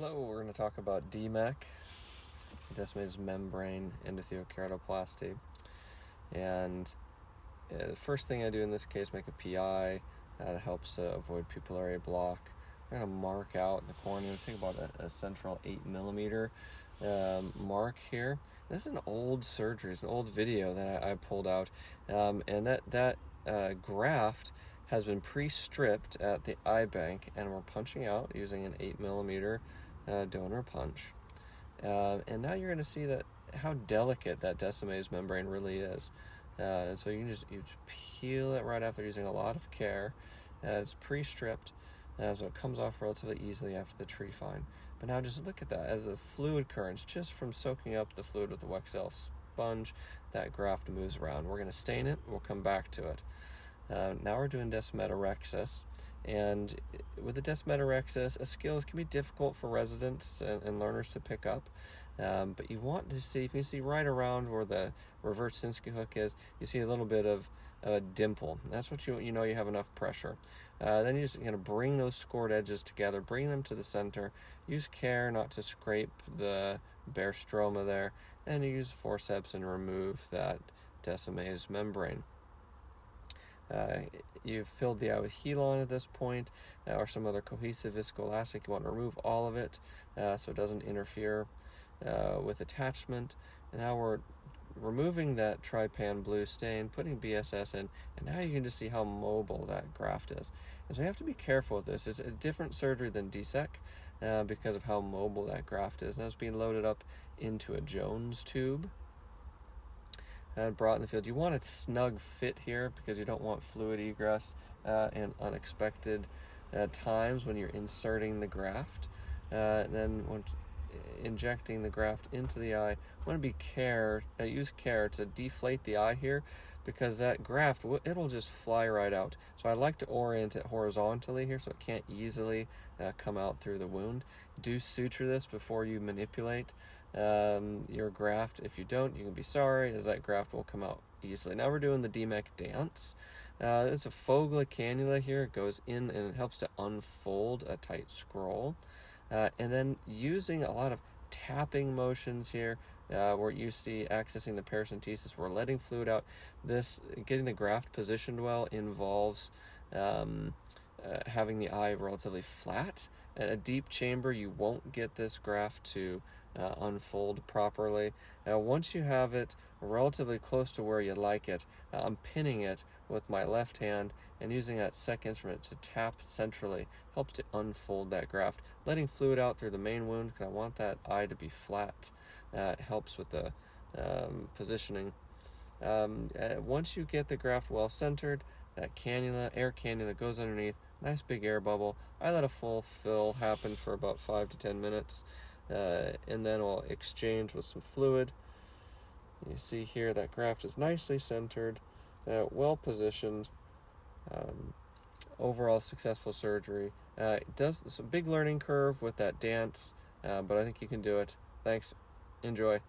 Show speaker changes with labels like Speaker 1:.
Speaker 1: Hello, we're going to talk about DMEK, Descemet's membrane endothelial keratoplasty. And the first thing I do in this case, make a PI that helps to avoid pupillary block. I'm going to mark out the cornea. Think about a central 8mm mark here. This is an old surgery. It's an old video that I pulled out, and that graft has been pre-stripped at the eye bank, and we're punching out using an 8mm donor punch. And now you're going to see that how delicate that Descemet's membrane really is. And so you just peel it right after using a lot of care. It's pre-stripped, so it comes off relatively easily after the tree fine. But now just look at that. As the fluid currents, just from soaking up the fluid with the Wexel sponge, that graft moves around. We're going to stain it. We'll come back to it. Now we're doing Descemet Orexis, and with the Descemet Orexis, a skill can be difficult for residents and learners to pick up, but you want to see, if you see right around where the reverse Sinskey hook is, you see a little bit of a dimple. That's what you know you have enough pressure. Then you're just going to bring those scored edges together, bring them to the center, use care not to scrape the bare stroma there, and you use forceps and remove that Descemet's membrane. You've filled the eye with Helon at this point, or some other cohesive viscoelastic. You want to remove all of it so it doesn't interfere with attachment. And now we're removing that trypan blue stain, putting BSS in, and now you can just see how mobile that graft is. And so you have to be careful with this. It's a different surgery than DSEK because of how mobile that graft is. Now it's being loaded up into a Jones tube and brought in the field. You want a snug fit here because you don't want fluid egress and unexpected times when you're inserting the graft. And then when injecting the graft into the eye, want to use care to deflate the eye here, because that graft, it'll just fly right out. So I like to orient it horizontally here so it can't easily come out through the wound. Do suture this before you manipulate your graft. If you don't, you can be sorry, as that graft will come out easily. Now we're doing the DMEK dance. It's a Fogla cannula here. It goes in and it helps to unfold a tight scroll. And then using a lot of tapping motions here, where you see accessing the paracentesis, we're letting fluid out. This, getting the graft positioned well, involves having the eye relatively flat. At a deep chamber, you won't get this graft to unfold properly. Once you have it relatively close to where you like it, I'm pinning it with my left hand and using that second instrument to tap centrally helps to unfold that graft. Letting fluid out through the main wound, because I want that eye to be flat. It helps with the positioning. Once you get the graft well centered, that air cannula goes underneath, nice big air bubble. I let a full fill happen for about 5 to 10 minutes, and then I'll exchange with some fluid. You see here that graft is nicely centered, well positioned. Overall successful surgery. It does a big learning curve with that dance, but I think you can do it. Thanks. Enjoy.